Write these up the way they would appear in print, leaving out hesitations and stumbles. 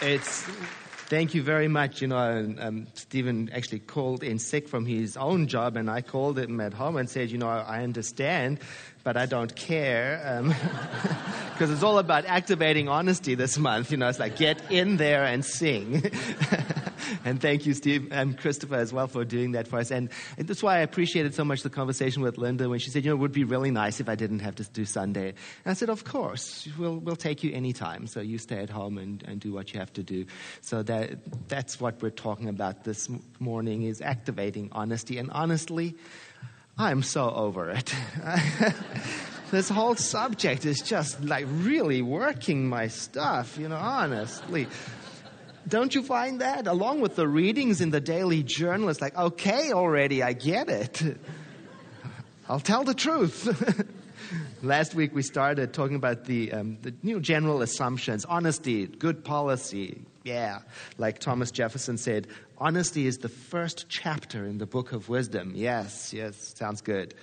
It's Thank you very much. Stephen actually called in sick from his own job, and I called him at home and said, I understand, but I don't care, because it's all about activating honesty this month. It's like, get in there and sing. And thank you, Steve and Christopher, as well, for doing that for us. And that's why I appreciated so much the conversation with Linda when she said, it would be really nice if I didn't have to do Sunday. And I said, of course, we'll take you anytime. So you stay at home and do what you have to do. So that's what we're talking about this morning, is activating honesty. And honestly, I'm so over it. This whole subject is just like really working my stuff, honestly. Don't you find that? Along with the readings in the Daily Journal, it's like, okay, already, I get it. I'll tell the truth. Last week we started talking about the general assumptions. Honesty, good policy, yeah. Like Thomas Jefferson said, honesty is the first chapter in the book of wisdom. Yes, sounds good.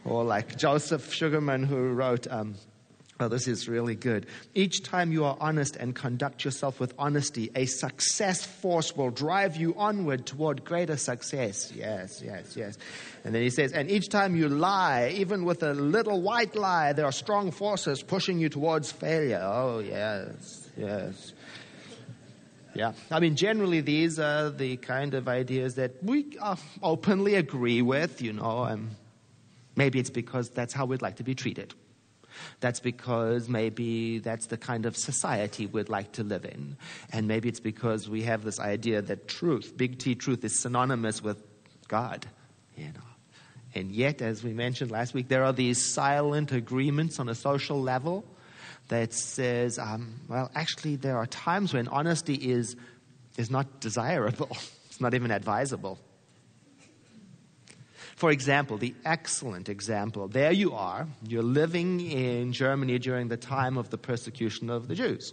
Or like Joseph Sugarman, who wrote... this is really good. Each time you are honest and conduct yourself with honesty, a success force will drive you onward toward greater success. Yes. And then he says, and each time you lie, even with a little white lie, there are strong forces pushing you towards failure. Oh, yes. Yeah. Generally, these are the kind of ideas that we openly agree with, maybe it's because that's how we'd like to be treated. That's because maybe that's the kind of society we'd like to live in. And maybe it's because we have this idea that truth, big T truth, is synonymous with God, And yet, as we mentioned last week, there are these silent agreements on a social level that says, actually there are times when honesty is not desirable. It's not even advisable. For example, the excellent example, there you are, you're living in Germany during the time of the persecution of the Jews.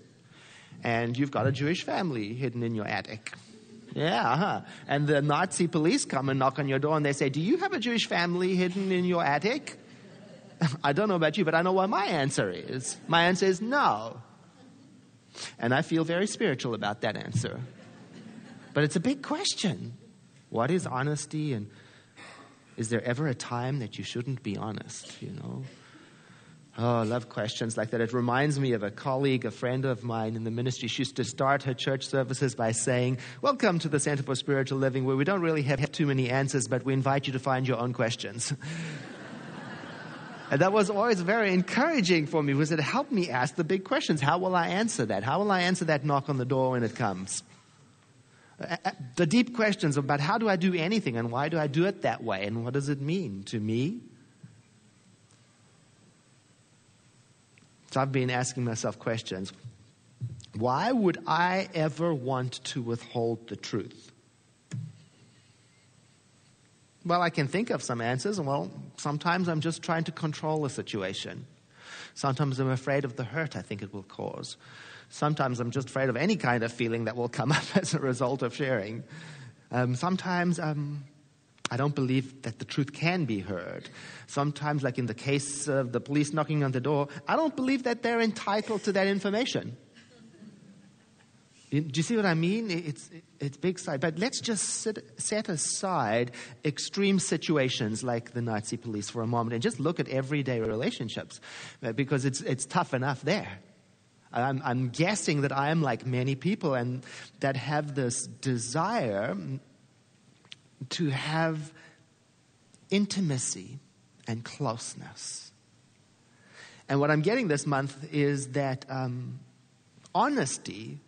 And you've got a Jewish family hidden in your attic. Yeah, And the Nazi police come and knock on your door and they say, do you have a Jewish family hidden in your attic? I don't know about you, but I know what my answer is. My answer is no. And I feel very spiritual about that answer. But it's a big question. What is honesty, and is there ever a time that you shouldn't be honest, Oh, I love questions like that. It reminds me of a colleague, a friend of mine in the ministry. She used to start her church services by saying, welcome to the Center for Spiritual Living, where we don't really have too many answers, but we invite you to find your own questions. And that was always very encouraging for me, because it helped me ask the big questions. How will I answer that? How will I answer that knock on the door when it comes? The deep questions about how do I do anything, and why do I do it that way, and what does it mean to me? So I've been asking myself questions. Why would I ever want to withhold the truth? Well, I can think of some answers, and sometimes I'm just trying to control a situation. Sometimes I'm afraid of the hurt I think it will cause. Sometimes I'm just afraid of any kind of feeling that will come up as a result of sharing. Sometimes I don't believe that the truth can be heard. Sometimes, like in the case of the police knocking on the door, I don't believe that they're entitled to that information. Do you see what I mean? It's big side. But let's just set aside extreme situations like the Nazi police for a moment and just look at everyday relationships, because it's tough enough there. I'm guessing that I am like many people and that have this desire to have intimacy and closeness. And what I'm getting this month is that honesty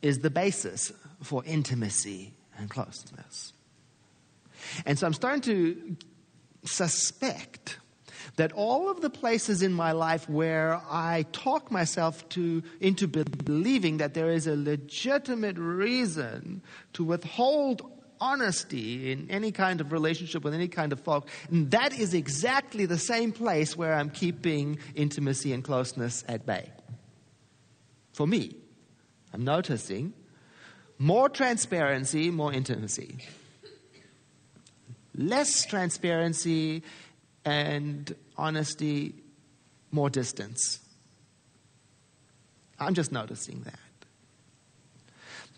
is the basis for intimacy and closeness. And so I'm starting to suspect that all of the places in my life where I talk myself into believing that there is a legitimate reason to withhold honesty in any kind of relationship with any kind of folk, and that is exactly the same place where I'm keeping intimacy and closeness at bay. For me, I'm noticing more transparency, more intimacy. Less transparency and honesty, more distance. I'm just noticing that.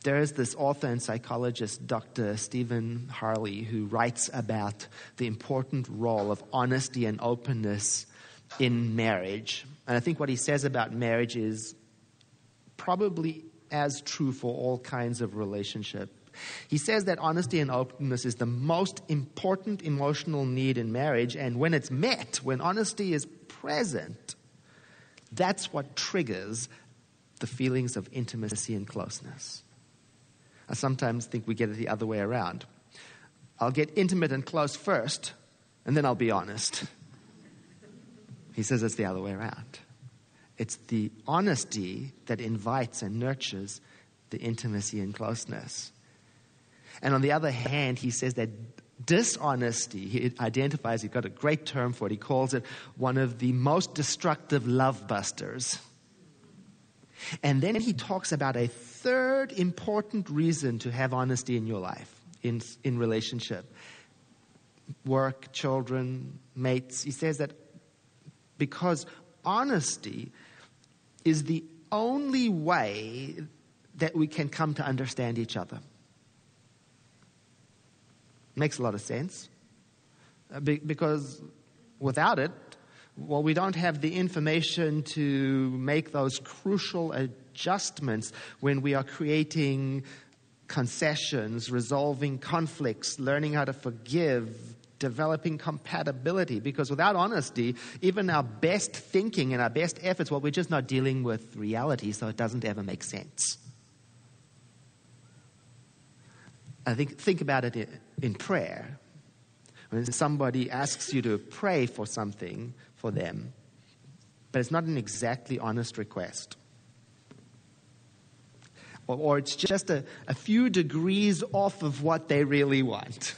There is this author and psychologist, Dr. Stephen Harley, who writes about the important role of honesty and openness in marriage. And I think what he says about marriage is probably as true for all kinds of relationship. He says that honesty and openness is the most important emotional need in marriage, and when it's met, when honesty is present, that's what triggers the feelings of intimacy and closeness. I sometimes think we get it the other way around. I'll get intimate and close first, and then I'll be honest. He says it's the other way around. It's the honesty that invites and nurtures the intimacy and closeness. And on the other hand, he says that dishonesty, he identifies, he's got a great term for it, he calls it one of the most destructive love busters. And then he talks about a third important reason to have honesty in your life, in relationship. Work, children, mates. He says that because honesty is the only way that we can come to understand each other. Makes a lot of sense. Because without it, well, we don't have the information to make those crucial adjustments when we are creating concessions, resolving conflicts, learning how to forgive, developing compatibility. Because without honesty, even our best thinking and our best efforts, well, we're just not dealing with reality, so it doesn't ever make sense. I think about it in prayer. When somebody asks you to pray for something for them, but it's not an exactly honest request. Or it's just a few degrees off of what they really want.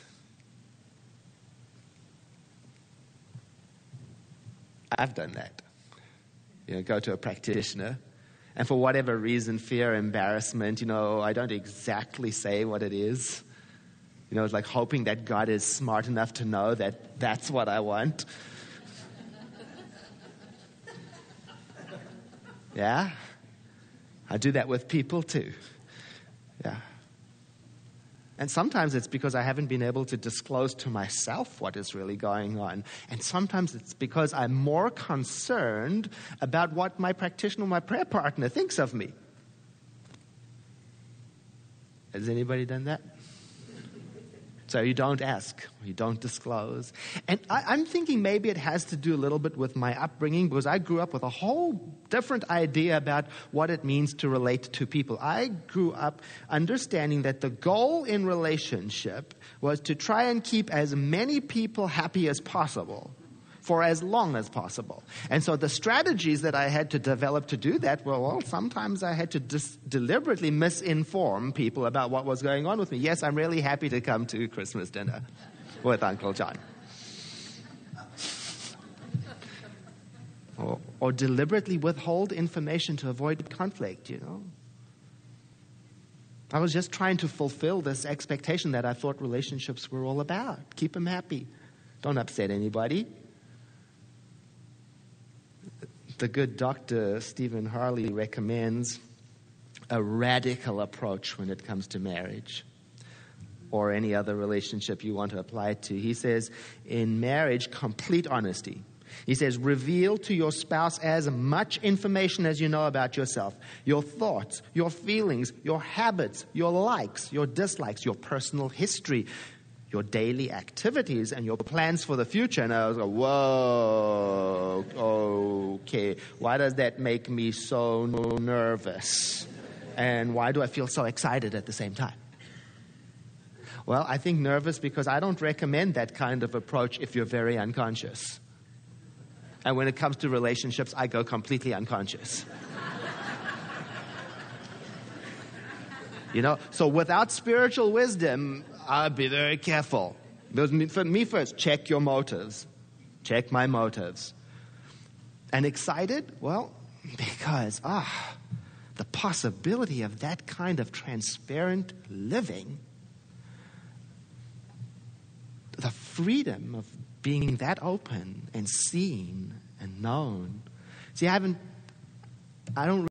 I've done that. Go to a practitioner, and for whatever reason, fear, embarrassment, I don't exactly say what it is. It's like hoping that God is smart enough to know that that's what I want. Yeah? I do that with people too. Yeah. And sometimes it's because I haven't been able to disclose to myself what is really going on. And sometimes it's because I'm more concerned about what my practitioner, my prayer partner thinks of me. Has anybody done that? So you don't ask, you don't disclose. And I'm thinking maybe it has to do a little bit with my upbringing, because I grew up with a whole different idea about what it means to relate to people. I grew up understanding that the goal in relationship was to try and keep as many people happy as possible for as long as possible. And so the strategies that I had to develop to do that were, well, sometimes I had to deliberately misinform people about what was going on with me. Yes, I'm really happy to come to Christmas dinner with Uncle John. Or deliberately withhold information to avoid conflict, I was just trying to fulfill this expectation that I thought relationships were all about. Keep them happy. Don't upset anybody. The good Dr. Stephen Harley recommends a radical approach when it comes to marriage or any other relationship you want to apply it to. He says, in marriage, complete honesty. He says, reveal to your spouse as much information as you know about yourself, your thoughts, your feelings, your habits, your likes, your dislikes, your personal history, your daily activities, and your plans for the future. And I was like, whoa, okay, why does that make me so nervous? And why do I feel so excited at the same time? Well, I think nervous because I don't recommend that kind of approach if you're very unconscious. And when it comes to relationships, I go completely unconscious. So without spiritual wisdom, I'll be very careful. For me first, check your motives. Check my motives. And excited? Well, because, the possibility of that kind of transparent living, the freedom of being that open and seen and known. See, I don't